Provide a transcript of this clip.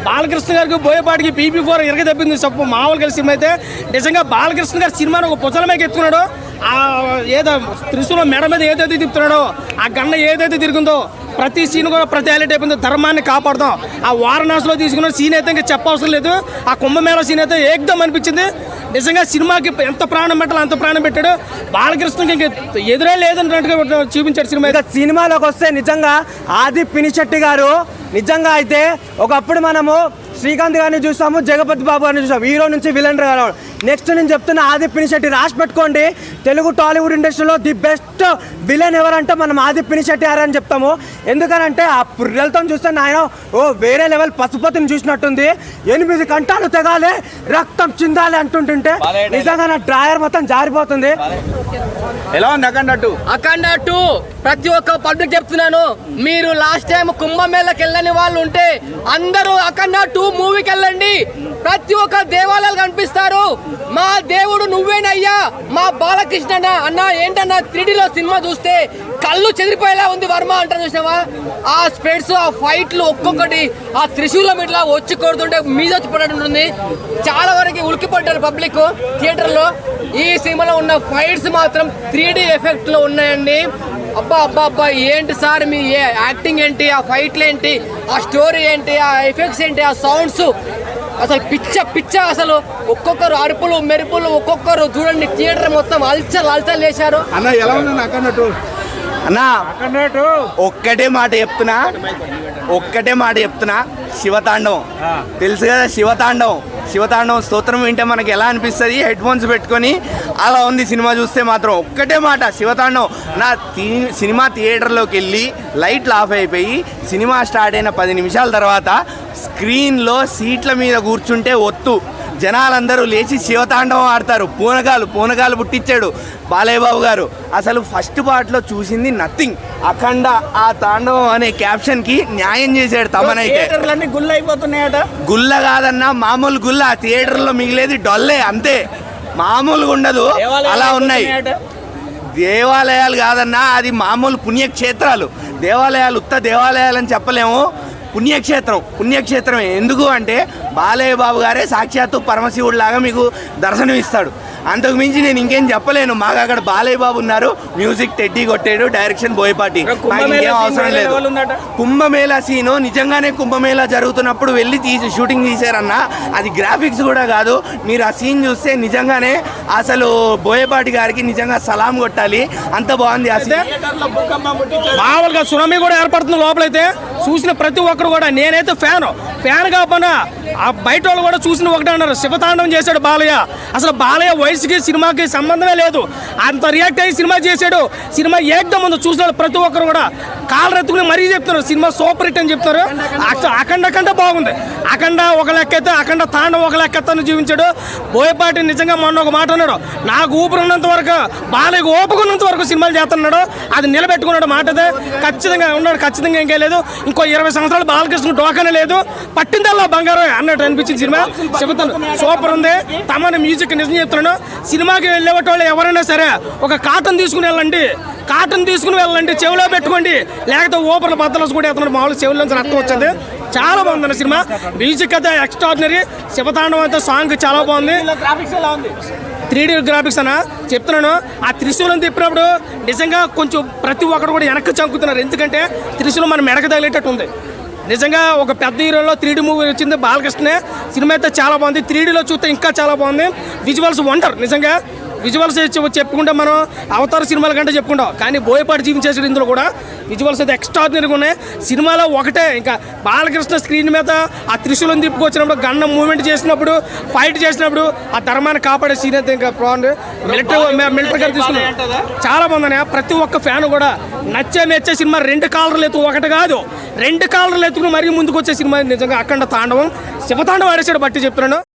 బాలకృష్ణ గారికి బోయపాటికి PP4 ఇరగ తప్పింది చెప్పు మామూలు కలిసి సినిమా అయితే నిజంగా బాలకృష్ణ గారి సినిమాను ఒక పుచ్చల మీద ఎత్తుకున్నాడో ఏదో త్రిశూలం మెడ మీద ఏదైతే తిప్పుతున్నాడో ఆ గన్న ఏదైతే తిరుగుందో ప్రతి సీన్ కూడా ప్రతి హైలైట్ అయిపోయిందో ధర్మాన్ని కాపాడుతాం. ఆ వారణాసిలో తీసుకున్న సీన్ అయితే ఇంకా చెప్పవసరం లేదు. ఆ కుంభమేళ సీన్ అయితే ఏకదం అనిపించింది. నిజంగా సినిమాకి ఎంత ప్రాణం పెట్టాలో అంత ప్రాణం పెట్టాడు. బాలకృష్ణకి ఇంక ఎదురే లేదన్నట్టుగా చూపించాడు సినిమా. ఇక సినిమాలోకి వస్తే నిజంగా ఆది పినిశెట్టి గారు నిజంగా అయితే ఒకప్పుడు మనము శ్రీకాంత్ గారిని చూసాము, జగపతి బాబు గారిని చూసాము, హీరో నుంచి విలన్ గారు. నెక్స్ట్ నేను చెప్తున్నా ఆది పినిశెట్టి రాసి పెట్టుకోండి. తెలుగు టాలీవుడ్ ఇండస్ట్రీలో ది బెస్ట్ విలన్ ఎవరంటే మనం ఆది పినిశెట్టి అని చెప్తాము. ఎందుకనంటే ఆ పుర్రెలతో చూస్తే ఆయన వేరే లెవెల్ పశుపతిని చూసినట్టుంది. 8 కంటాలు తెగాలి, రక్తం చిందాలి అంటుంటుంటే నిజంగా నా డ్రాయర్ మొత్తం జారిపోతుంది. ఎలా ఉంది అఖండ 2 ప్రతి ఒక్క పబ్లిక్ చెప్తున్నాను, మీరు లాస్ట్ టైం కుంభమేళకి వెళ్ళని వాళ్ళు ఉంటే అందరూ అఖండ 2 మూవీకి వెళ్ళండి. ప్రతి ఒక్క దేవాలయాలు కనిపిస్తారు. మా దేవుడు నువ్వేనయ్యా, మా బాలకృష్ణ అన్న ఏంటన్నా 3Dలో సినిమా చూస్తే కళ్ళు చెదిరిపోయేలా ఉంది వర్మ అంటారు చూసినావా. ఆ స్పెడ్స్, ఆ ఫైట్లు ఒక్కొక్కటి ఆ త్రిశూలం ఇట్లా వచ్చి కొడుతుంటే మీద వచ్చి పడుతుంది. చాలా వరకు ఉలికిపడ్డారు పబ్లిక్ థియేటర్లో. ఈ సినిమాలో ఉన్న ఫైట్స్ మాత్రం 3D ఎఫెక్ట్ లో ఉన్నాయండి. అబ్బా అబ్బా అబ్బా ఏంటి సార్ మీ యాక్టింగ్ ఏంటి, ఆ ఫైట్లు ఏంటి, ఆ స్టోరీ ఏంటి, ఆ ఎఫెక్ట్స్ ఏంటి, ఆ సౌండ్స్ అసలు పిచ్చ అసలు ఒక్కొక్కరు అరుపులు మెరుపులు ఒక్కొక్కరు చూడండి థియేటర్ మొత్తం అల్చల్ చేశారు. అన్న ఎలా ఉంది అక్కడట్టు అన్నా ఒక్కటే మాట చెప్తున్నా శివతాండవం తెలుసు కదా. శివతాండవం స్తోత్రం వింటే మనకి ఎలా అనిపిస్తుంది, హెడ్ ఫోన్స్ పెట్టుకొని అలా ఉంది సినిమా చూస్తే మాత్రం. ఒక్కటే మాట శివతాండవం. నా సినిమా థియేటర్లోకి వెళ్ళి లైట్లు ఆఫ్ అయిపోయి సినిమా స్టార్ట్ అయిన 10 నిమిషాల తర్వాత స్క్రీన్లో సీట్ల మీద కూర్చుంటే ఒత్తు జనాలందరూ లేచి శివతాండవం ఆడతారు. పూనకాలు పుట్టించాడు బాలయ్య బాబు గారు. అసలు ఫస్ట్ పార్ట్లో చూసింది నథింగ్. అఖండ ఆ తాండవం అనే క్యాప్షన్కి న్యాయం చేశాడు తమనైతే. గుళ్ళు అయిపోతున్నాయట. గుల్ల కాదన్నా మామూలు గుల్ల. థియేటర్లో మిగిలేది డొల్లే అంతే, మామూలుగా ఉండదు. అలా ఉన్నాయి దేవాలయాలు కాదన్నా, అది మామూలు పుణ్యక్షేత్రాలు. దేవాలయాలు ఉత్త దేవాలయాలు అని చెప్పలేము, పుణ్యక్షేత్రమే. ఎందుకు అంటే బాలయ్య బాబు గారే సాక్షాత్తు పరమశివుడు లాగా మీకు దర్శనం ఇస్తాడు. అంతకు మించి నేను ఇంకేం చెప్పలేను. మాకు అక్కడ బాలయ్య బాబు ఉన్నారు, మ్యూజిక్ టెడ్డీ కొట్టాడు, డైరెక్షన్ బోయపాటి. నాకు ఇంకేం అవసరం లేదు. కుంభమేళా సీను నిజంగానే కుంభమేళా జరుగుతున్నప్పుడు వెళ్ళి షూటింగ్ తీశారన్న. అది గ్రాఫిక్స్ కూడా కాదు. మీరు ఆ సీన్ చూస్తే నిజంగానే అసలు బోయపాటి గారికి నిజంగా సలాం కొట్టాలి, అంత బాగుంది. అసలు మామూలుగా సునామీ కూడా ఏర్పడుతుంది లోపలైతే. చూసిన ప్రతి ఒక్కరు కూడా, నేనైతే ఫ్యాన్ కాకపోయినా ఆ బయట వాళ్ళు కూడా చూసిన ఒకటే అన్నారు, శివతాండవం చేశాడు బాలయ్య. అసలు బాలయ్య వయసుకి సినిమాకి సంబంధమే లేదు, అంత రియాక్ట్ అయ్యి సినిమా చేశాడు. సినిమా ఏకదం ఉందో చూసిన ప్రతి ఒక్కరు కూడా కాళ్ళు ఎత్తుకుని మరీ చెప్తున్నారు సినిమా సూపర్ హిట్ అని చెప్తారు. అఖండ బాగుంది. అఖండ ఒక లెక్క అయితే అఖండ తాండవం ఒక లెక్క ఎత్తని చూపించాడు బోయపాటి. నిజంగా మొన్న ఒక మాట అన్నాడు, నాకు ఊపిరి ఉన్నంత వరకు బాలయ్యకు ఓపుకున్నంత వరకు సినిమాలు చేస్తున్నాడు, అది నిలబెట్టుకున్నాడు మాట. అదే ఖచ్చితంగా ఉన్నాడు, ఖచ్చితంగా ఇంకే లేదు. ఇంకో 20 సంవత్సరాలు బాలకృష్ణ డోకానే లేదు, పట్టిందల్లా బంగారం అన్నట్టు అనిపించింది సినిమా. చెబుతాను సూపర్ ఉంది. తమన మ్యూజిక్ నిజం చెప్తున్నాను. సినిమాకి వెళ్ళేవాళ్ళు ఎవరైనా సరే ఒక కాటన్ తీసుకుని వెళ్ళండి, చెవిలో పెట్టుకోండి, లేకపోతే ఓపెన్ బద్దలు కూడా ఎత్తున్నాడు. మామూలు చెవుల నుంచి రక్తం వచ్చేది. చాలా బాగుంది సినిమా. మ్యూజిక్ అయితే ఎక్స్ట్రాడినరీ. శివతాండవం అయితే సాంగ్ చాలా బాగుంది. 3D గ్రాఫిక్స్ అన్న చెప్తున్నాను. ఆ త్రిశూలం తిప్పినప్పుడు నిజంగా కొంచెం ప్రతి ఒక్కరు కూడా వెనక్కి చంకుతున్నారు. ఎందుకంటే త్రిశూలం మన మెడకు తగిలేటట్టు ఉంది. నిజంగా ఒక పెద్ద హీరోలో 3D మూవీ వచ్చింది బాలకృష్ణే. సినిమా అయితే చాలా బాగుంది. 3Dలో చూస్తే ఇంకా చాలా బాగుంది. Visuals wonder. నిజంగా విజువల్స్ చెప్పుకుంటే మనం అవతార సినిమాల కంటే చెప్పుకుంటాం, కానీ బోయపాటి జీవించేసాడు ఇందులో కూడా. విజువల్స్ అయితే ఎక్స్ట్రాడినరీగా ఉన్నాయి. సినిమాలో ఒకటే ఇంకా బాలకృష్ణ స్క్రీన్ మీద ఆ త్రిశూలం తిప్పుకొచ్చినప్పుడు, గన్నం మూవ్మెంట్ చేసినప్పుడు, ఫైట్ చేసినప్పుడు ఆ ధర్మాన్ని కాపాడే సీన్ అయితే ఇంకా బాగుంది. మిలిటరీ గారు తీసుకున్నాడు, చాలా బాగుందని ప్రతి ఒక్క ఫ్యాన్ కూడా మెచ్చే సినిమా. 2 కాలర్లు ఎత్తు, ఒకటి కాదు 2 కాలర్లు ఎత్తుకుని మరీ ముందుకు వచ్చే సినిమా నిజంగా అఖండ తాండవం. శివతాండవం ఆడేసాడు బట్టి చెప్తున్నాను.